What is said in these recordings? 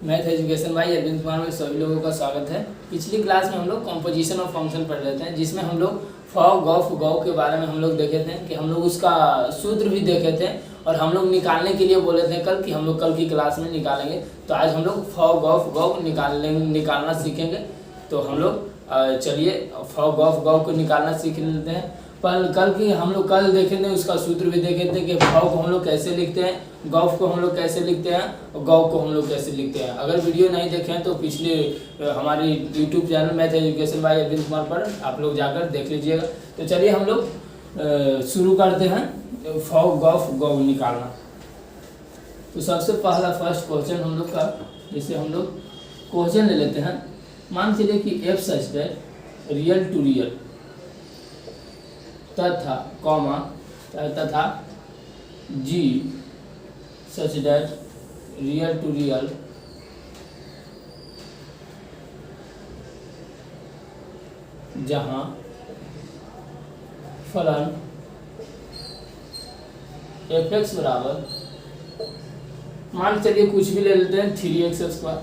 Math education भाई अरविंद कुमार में सभी लोगों का स्वागत है। पिछली क्लास में हम लोग कॉम्पोजिशन ऑफ फंक्शन पढ़ रहे थे, जिसमें हम लोग फॉ गॉफ गौ के बारे में हम लोग देखे थे कि हम लोग उसका सूत्र भी देखे थे और हम लोग निकालने के लिए बोले थे कल कि हम लोग कल की क्लास में निकालेंगे। तो आज हम लोग फॉ गॉफ गौ निकालना सीखेंगे। तो हम लोग चलिए फॉ गॉफ गौ को निकालना सीख लेते हैं। पर कल की हम लोग कल देखे थे, उसका सूत्र भी देखे थे कि फॉ को हम लोग कैसे लिखते हैं, गॉफ को हम लोग कैसे लिखते हैं और गौ को हम लोग कैसे लिखते हैं। अगर वीडियो नहीं देखे हैं तो पिछले हमारी YouTube channel math education by Arvind Kumar पर आप लोग जाकर देख लीजिएगा। तो चलिए हम लोग शुरू करते हैं फॉ गॉफ गौ निकालना। तो सबसे पहला फर्स्ट क्वेश्चन हम लोग का, जैसे हम लोग क्वेश्चन ले लेते हैं। मान चलिए कि F such that real to real तथा कॉमा तथा G such that real to real जहां फलन एफ एक्स बराबर, मान चलिए कुछ भी ले लेते हैं 3x²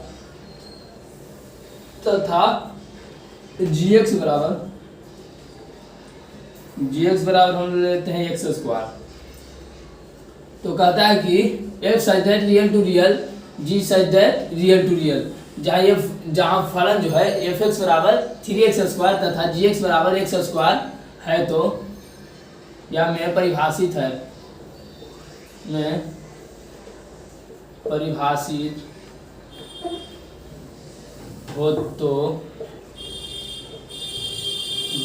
तथा gx बराबर हम ले लेते हैं x²। तो कहता है कि f such that real to real, g such that real to real, जहाँ फलन जो है f(x) बराबर 3x² तथा gx बराबर x² है, तो यह में परिभाषित है, में परिभाषित हो तो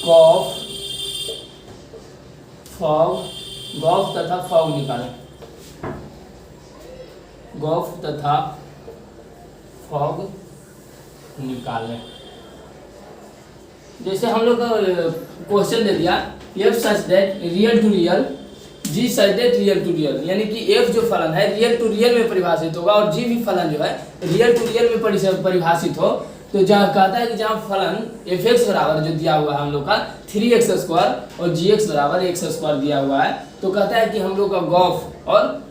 गॉफ तथा फॉग निकालें। गॉफ तथा फॉग निकालें। जैसे हम लोग क्वेश्चन दे दिया F such that real to real, G such that real to real, यानी कि एफ जो फलन है रियल टू रियल में परिभाषित होगा और जी भी फलन जो है रियल टू रियल में परिभाषित हो। तो जहाँ कहता है कि जहाँ फलन एफ एक्स बराबर जो दिया हुआ है हम लोग का 3x² और जी एक्स बराबर x² दिया हुआ है, तो कहता है कि हम लोग का गॉफ और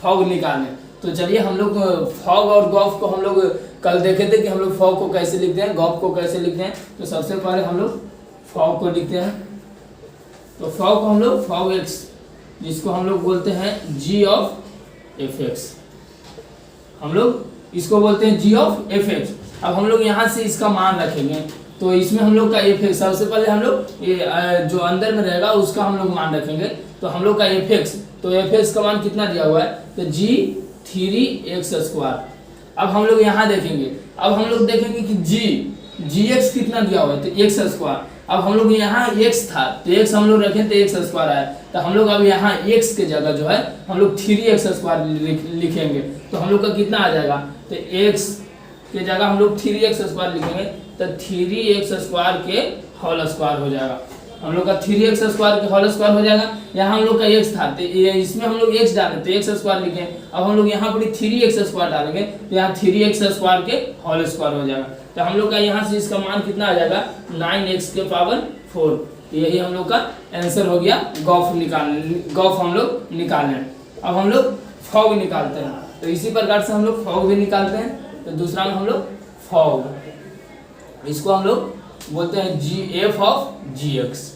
फॉग निकालें। तो चलिए हम लोग फॉग और गॉफ को हम लोग कल देखे थे कि हम लोग फॉग को कैसे लिखते हैं, गॉफ को कैसे लिखते हैं। तो सबसे पहले हम लोग फॉग को लिखते हैं। तो फॉग को हम लोग फॉग एक्स, जिसको हम लोग बोलते हैं जी ऑफ एफ एक्स, हम लोग इसको बोलते हैं जी ऑफ एफ एक्स। अब हम लोग यहाँ से इसका मान रखेंगे, तो इसमें हम लोग का एफ एक्स, सबसे पहले हम लोग ये जो अंदर में रहेगा उसका हम लोग मान रखेंगे। तो हम लोग का एफ एक्स, तो एफ एक्स का मान कितना दिया हुआ है, तो जी 3x²। अब हम लोग यहाँ देखेंगे, अब हम लोग देखेंगे कि जी एक्स कितना दिया हुआ है, तो x²। अब हम लोग यहाँ x था तो x हम लोग रखें तो x² आया, तो हम लोग अब यहाँ x के जगह जो है हम लोग 3x² लिखेंगे। तो हम लोग का कितना आ जाएगा, तो x के जगह हम लोग 3x² लिखेंगे, तो 3x² के होल स्क्वायर हो जाएगा। हम लोग का 3x² के होल स्क्वायर हो जाएगा। यहाँ हम लोग का x था तो इसमें हम लोग x डालें तो x² लिखें। अब हम लोग यहाँ पर 3x² डालेंगे तो यहाँ 3x² के होल स्क्वायर हो जाएगा। तो हम लोग का यहाँ से इसका मान कितना आ जाएगा, 9x⁴। तो यही हम लोग का आंसर हो गया। गॉफ हम लोग निकालें। अब हम लोग फॉग निकालते हैं। तो इसी प्रकार से हम लोग फॉग भी निकालते हैं। तो दूसरा में हम लोग फॉग, इसको हम लोग बोलते हैं एफ ऑफ जी एक्स।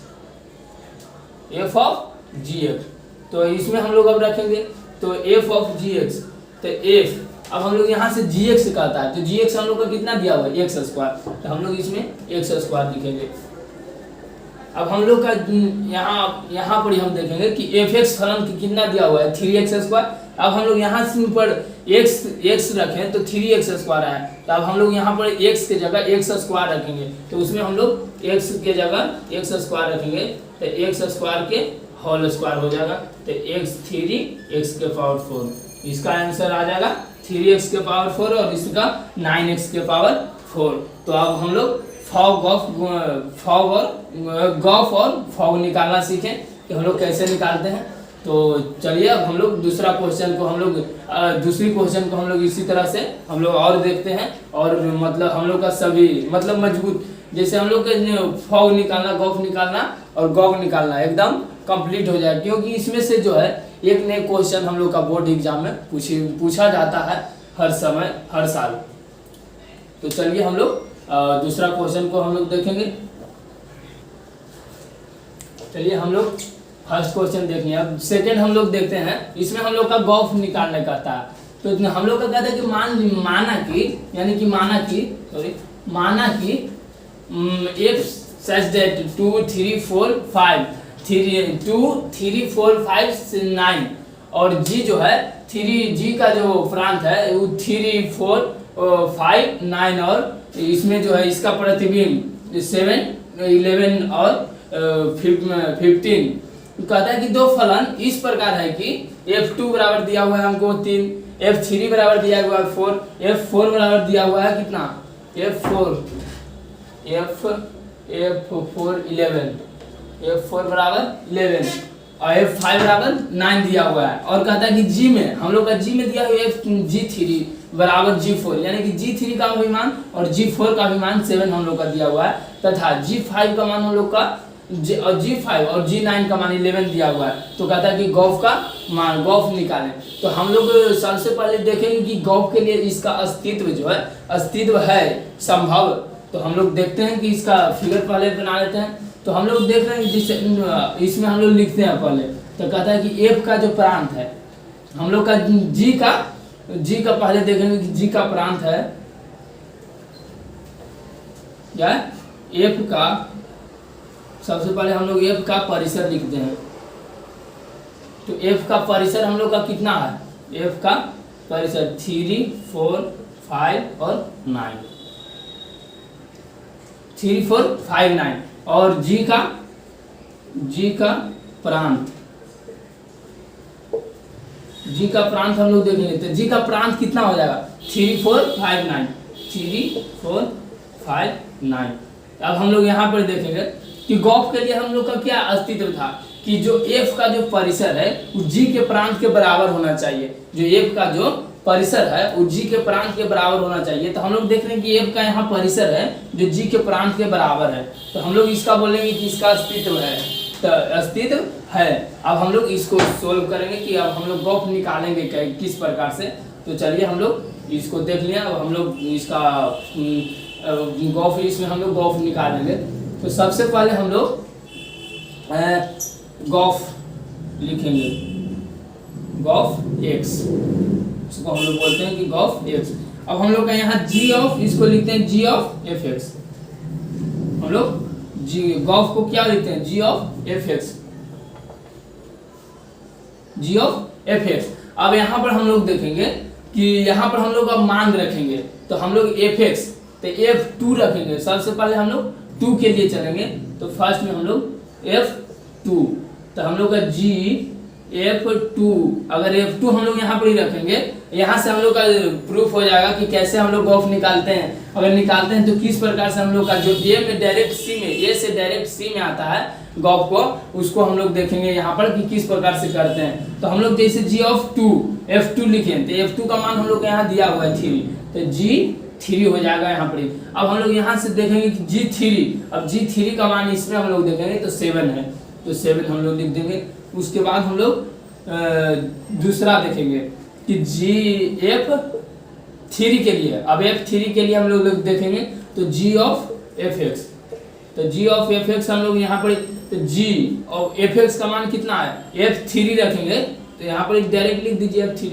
तो इसमें हम लोग अब रखेंगे तो एफ ऑफ जी एक्स, तो एफ, अब हम लोग यहाँ से जी एक्स कहता है, तो जी एक्स हम लोग का कितना दिया हुआ है, x²। तो हम लोग इसमें x² लिखेंगे। अब हम लोग का यहाँ पर हम देखेंगे कि एफ एक्स फलन कितना दिया हुआ है, 3x²। अब हम लोग यहाँ से ऊपर x रखें तो 3x² आया, तो अब हम लोग यहाँ पर x के जगह x² रखेंगे। तो उसमें हम लोग x के जगह x² रखेंगे, तो x² के होल स्क्वायर हो जाएगा। तो x⁴ इसका आंसर आ जाएगा 3x⁴ और इसका 9x⁴। तो अब हम लोग गॉफ और फॉग निकालना सीखें कि हम लोग कैसे निकालते हैं। तो चलिए अब हम लोग दूसरी क्वेश्चन को हम लोग इसी तरह से हम लोग और देखते हैं। और मतलब हम लोग का सभी मतलब मजबूत, जैसे हम लोग फॉग निकालना, गॉफ निकालना और गॉग निकालना एकदम कंप्लीट हो जाए, क्योंकि इसमें से जो है एक नए क्वेश्चन हम लोग का बोर्ड एग्जाम में पूछा जाता है हर समय, हर साल। तो चलिए हम लोग दूसरा क्वेश्चन को हम लोग देखेंगे। चलिए हम लोग फर्स्ट क्वेश्चन देखेंगे। अब सेकंड हम लोग देखते हैं, इसमें हम लोग का गॉफ निकालने का था। तो हम लोग का कहता है कि माना कि if such that 2 3 4 5 9 और g जो है 3g का जो प्रांत है वो 3 4 5 9 और इसमें जो है इसका प्रतिबिंब 7 11 और 15। कहता है कि दो फलन इस प्रकार है कि f2 बराबर दिया हुआ है हमको 3, f3 बराबर दिया हुआ है 4, f4 बराबर दिया हुआ है कितना f4 बराबर 11 और f5 बराबर 9 दिया हुआ है। और कहता है कि g में हम लोग का g में दिया हुआ है g3 बराबर g4, यानी कि g3 का भी मान और g4 का भी मान 7 हम लोग का दिया हुआ है, तथा g5 का मान हम लोग का g5 और g9 का मान 11 दिया हुआ है। तो कहता है कि गॉफ का मान, गॉफ निकालें। तो हम लोग सबसे पहले देखेंगे कि गॉफ के लिए इसका अस्तित्व जो है, अस्तित्व है संभव। तो हम लोग देखते हैं कि इसका फिगर पहले बना लेते हैं। तो हम लोग देख रहे हैं जिससे इसमें हम लोग लिखते हैं पहले। तो कहता है कि f का जो प्रांत है हम लोग का g का पहले देखेंगे कि g का प्रांत है क्या, f का सबसे पहले हम लोग f का परिसर लिखते हैं। तो f का परिसर हम लोग का कितना है, f का परिसर 3 4 5 और 9, 3 4 5 9 और g का प्रांत हम लोग देखेंगे। तो g का प्रांत कितना हो जाएगा 3 4 5 9, 3 4 5 9। अब हम लोग यहाँ पर देखेंगे कि गॉफ के लिए हम लोग का क्या अस्तित्व था कि जो f का जो परिसर है वो g के प्रांत के बराबर होना चाहिए। जो f का जो परिसर है वो g के प्रांत के बराबर होना चाहिए। तो हम लोग देख रहे हैं कि f का यहाँ परिसर है जो g के प्रांत के बराबर है। तो हम लोग इसका बोलेंगे कि इसका अस्तित्व है। तो अस्तित्व है। अब हम लोग इसको सोल्व करेंगे कि अब हम लोग गॉफ निकालेंगे किस प्रकार से। तो चलिए हम लोग इसको देख लिया। अब हम लोग इसका गॉफ, इसमें हम लोग गॉफ निकालेंगे। तो सबसे पहले हम लोग गॉफ लिखेंगे, गॉफ x, इसको हम लोग बोलते हैं कि गॉफ x। अब हम लोग का यहाँ g ऑफ, इसको लिखते हैं g ऑफ fx। हम लोग गॉफ को क्या लिखते हैं, g ऑफ fx। अब यहाँ पर हम लोग देखेंगे कि यहाँ पर हम लोग अब मान रखेंगे। तो हम लोग fx, तो f2 रखेंगे। सबसे पहले हम लोग 2 के लिए चलेंगे। तो फर्स्ट में हम लोग f2, तो हम लोग का g f2, अगर f2 हम लोग यहाँ पर ही रखेंगे, यहाँ से हम लोग का प्रूफ हो जाएगा कि कैसे हम लोग गॉफ निकालते हैं। अगर निकालते हैं तो किस प्रकार से हम लोग का जो a में डायरेक्ट c में, a से डायरेक्ट c में आता है गॉफ को, उसको हम लोग देखेंगे यहाँ पर कि किस प्रकार से करते हैं। तो हम लोग जैसे g ऑफ 2 f2 लिखें, तो f2 का मान हम लोग यहाँ दिया हुआ है 3, तो g3 हो जाएगा यहाँ पर। अब हम लोग यहाँ से देखेंगे कि g3, अब g3 का मान इसमें हम लोग देखेंगे तो 7 है, तो 7 हम लोग लिख देंगे। उसके बाद हम लोग दूसरा देखेंगे कि f3 के लिए, अब f3 के लिए हम लोग देखेंगे तो g ऑफ fx, तो g ऑफ fx हम लोग यहाँ पर, तो g ऑफ fx का मान कितना है, f3 रखेंगे। तो यहाँ पर डायरेक्ट लिख दीजिए f3।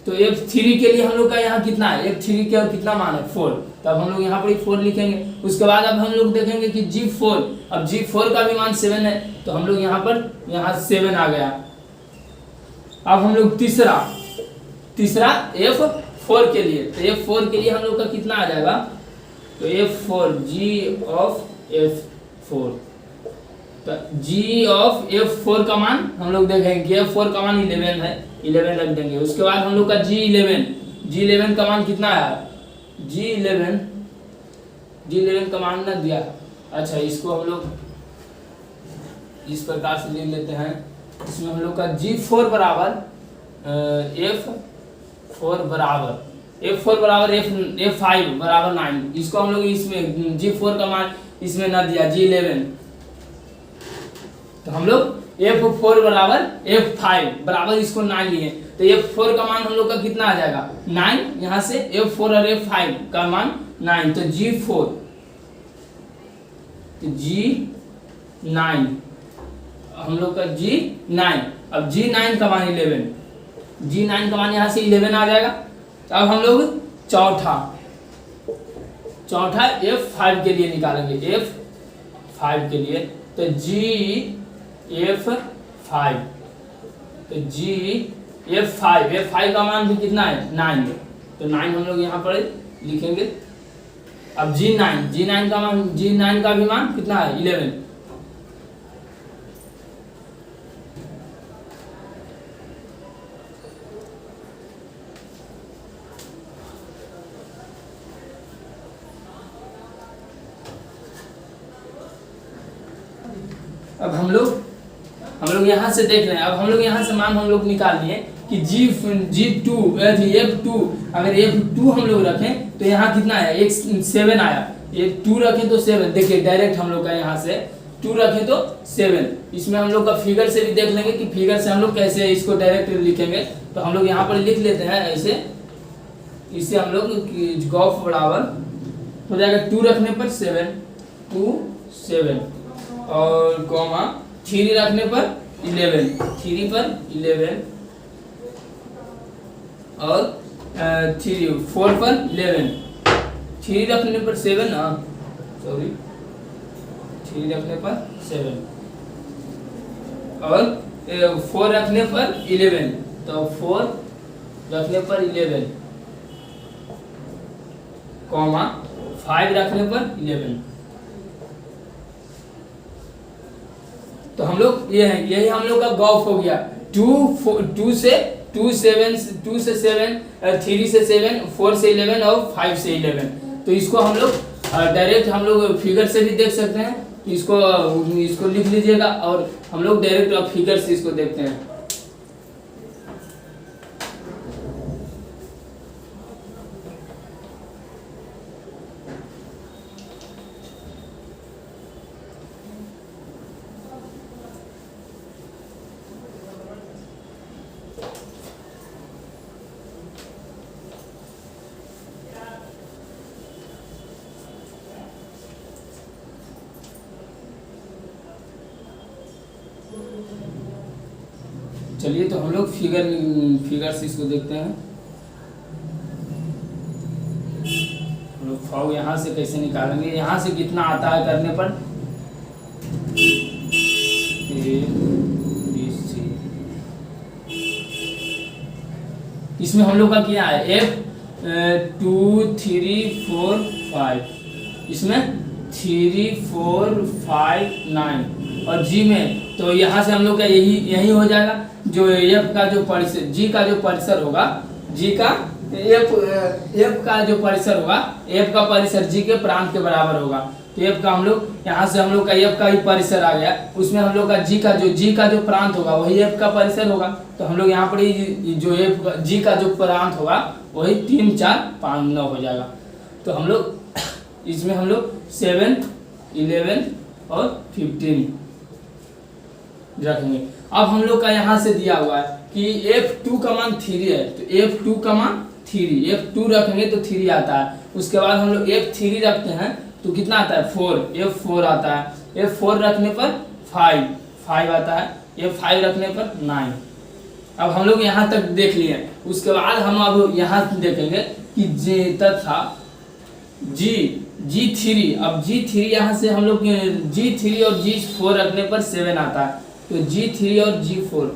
तो f3 के लिए हम लोग का यहाँ कितना है, f3 का कितना मान है 4, तब हम लोग यहाँ पर 4 लिखेंगे। उसके बाद अब हम लोग देखेंगे कि g4, अब g4 का भी मान 7 है, तो हम लोग यहाँ पर 7 आ गया। अब हम लोग तीसरा f4 के लिए, तो f4 के लिए हम लोग का कितना आ जाएगा, तो f4 g ऑफ f4, तो g ऑफ f4 का मान हम लोग देखेंगे कि f4 का मान 11 है, 11 रख देंगे। उसके बाद हम लोग का g11 का मान कितना है, g11 का मान ना दिया। अच्छा, इसको हम लोग इस प्रकार से लिख लेते हैं। इसमें हम लोग का g4 बराबर f4 बराबर f5 बराबर 9, इसको हम लोग इसमें g4 का मान इसमें ना दिया, g11, तो हम लोग F4 बराबर F5 बराबर इसको 9 लिए, तो F4 का मान हम लोग का कितना आ जाएगा 9, यहाँ से F4 और F5 का मान 9, तो G4, तो G9 हम लोग का G9। अब G9 का मान 11, G9 का मान यहाँ से 11 आ जाएगा। अब हम लोग चौथा F5 के लिए निकालेंगे, F5 के लिए, तो F5, तो F5 का मान भी कितना है 9, तो 9 हम लोग यहाँ पर लिखेंगे। अब G9 का मान, G9 का भी मान कितना है 11, अब हम लोग यहाँ से देख रहे हैं। अब हम लोग यहाँ से मान हम लोग निकाल लिए कि F2 अगर F2 हम लोग रखें तो यहाँ कितना आया, एक 7 आया, ये 2 रखें तो 7, देखिए डायरेक्ट हम लोग का यहाँ से 2 रखें तो 7। इसमें हम लोग का फिगर से भी देख लेंगे कि फिगर से हम लोग कैसे इसको डायरेक्ट लिखेंगे, तो हम लोग यहाँ पर लिख लेते हैं ऐसे, इससे हम लोग गॉफ बराबर हो जाएगा 2 रखने पर 7, 2 7 और कॉमा 3 रखने पर 11, 3 पर 11 और 4 पर 11, 3 रखने पर 7, सॉरी 3 रखने पर 7 और 4 रखने पर 11, तो 4 रखने पर 11 कॉमा 5 रखने पर 11। तो हम लोग ये है, यही हम लोग का गॉफ हो गया। 2 से 7, 3 से 7, 4 से 11 और 5 से 11। तो इसको हम लोग डायरेक्ट हम लोग फिगर से भी देख सकते हैं, इसको लिख लीजिएगा और हम लोग डायरेक्ट फिगर से इसको देखते हैं। चलिए तो हम लोग फिगर से इसको देखते हैं। हम लोग फाउ यहाँ से कैसे निकालेंगे, यहाँ से कितना आता है करने पर इसमें हम लोग का क्या है F2 3 4 5, इसमें 3 4 5 9 और G में तो यहाँ से हम लोग का यही हो जाएगा। जो F का जो परिसर, G का जो परिसर होगा, G का F का जो परिसर होगा, F का परिसर G के प्रांत के बराबर होगा। तो F का हम लोग यहाँ से हम लोग का F का ही परिसर आ गया, उसमें हम लोग का G का जो प्रांत होगा वही F का परिसर होगा। तो हम लोग यहाँ पर जो G का जो प्रांत होगा वही 3 4 5 9 हो जाएगा। तो हम लोग इसमें हम लोग 7 11 और 15 रखेंगे। अब हम लोग का यहाँ से दिया हुआ है कि F2 का मान 3 है, तो F2 का मान 3, F2 रखेंगे तो 3 आता है। उसके बाद हम लोग F3 रखते हैं तो कितना आता है 4, F4 आता है। F4 रखने पर 5 आता है, F5 रखने पर 9। अब हम लोग यहाँ तक देख लिए, उसके बाद हम अब यहाँ देखेंगे कि तथा G3, अब G3 यहाँ से हम लोग G3 और G4 रखने पर 7 आता है, तो G3 और G4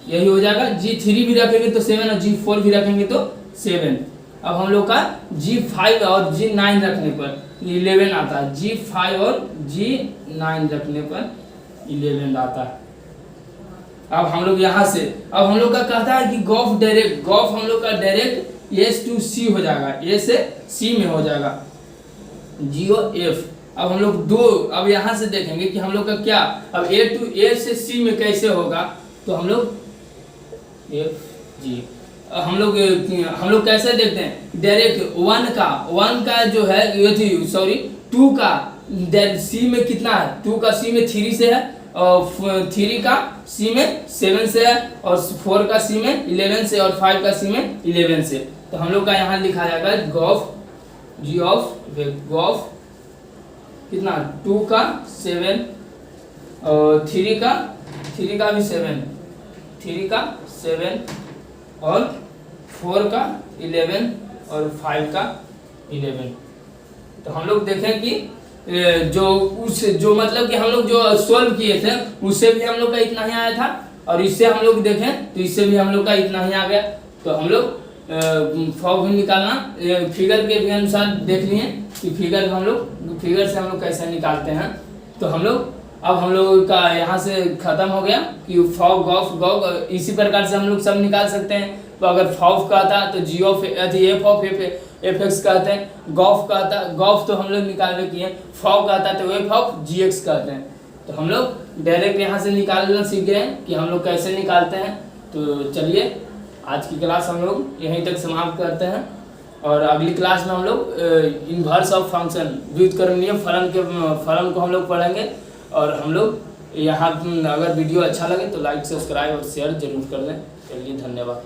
यही हो जाएगा। G3 भी रखेंगे तो 7 और G4 भी रखेंगे तो 7। अब हम लोग का G5 और G9 रखने पर 11 आता है, G5 और G9 रखने पर 11 आता है। अब हम लोग यहाँ से अब हम लोग का कहता है कि गॉफ हम लोग का डायरेक्ट S to C हो जाएगा, A से C में हो जाएगा, G और F। अब हम लोग अब यहाँ से देखेंगे कि हम लोग का क्या, अब A to A से C में कैसे होगा, तो हम लोग F G हम लोग कैसे देखते हैं डायरेक्ट 1 का जो है 2 का C में कितना है, 2 का C में 3 से है 3 का C में 7 से है, और 4 का C में 11 से, और 5 का C में 11 से। तो हम लोग का यहाँ लिखा जाएगा गॉफ, G ऑफ गॉफ कितना 2 का 7, और 3 का भी 7, 3 का 7, और 4 का 11, और 5 का 11। तो हम लोग देखें कि जो मतलब कि हम लोग जो सोल्व किए थे उससे भी हम लोग का इतना ही आया था, और इससे हम लोग देखें तो इससे भी हम लोग का इतना ही आ गया। तो हम लोग फॉग भी निकालना फिगर के भी अनुसार देख लिए कि फिगर से हम लोग कैसे निकालते हैं। तो हम लोग का यहाँ से खत्म हो गया कि फॉग गॉफ गॉग, इसी प्रकार से हम लोग सब निकाल सकते हैं। तो अगर फॉग का था तो G of F of F X कहते हैं, गॉफ का था, गॉफ तो हम लोग निकालने किए, फॉग का था तो एफ ऑफ जी एक्स कहते हैं। तो हम लोग डायरेक्ट यहाँ से निकालना सीख गए कि हम लोग कैसे निकालते हैं। तो चलिए आज की क्लास हम लोग यहीं तक समाप्त करते हैं, और अगली क्लास में हम लोग इन्वर्स ऑफ फंक्शन व्युत्क्रमणीय फलन को हम लोग पढ़ेंगे। और हम लोग यहाँ अगर वीडियो अच्छा लगे तो लाइक सब्सक्राइब और शेयर जरूर कर दें। चलिए धन्यवाद।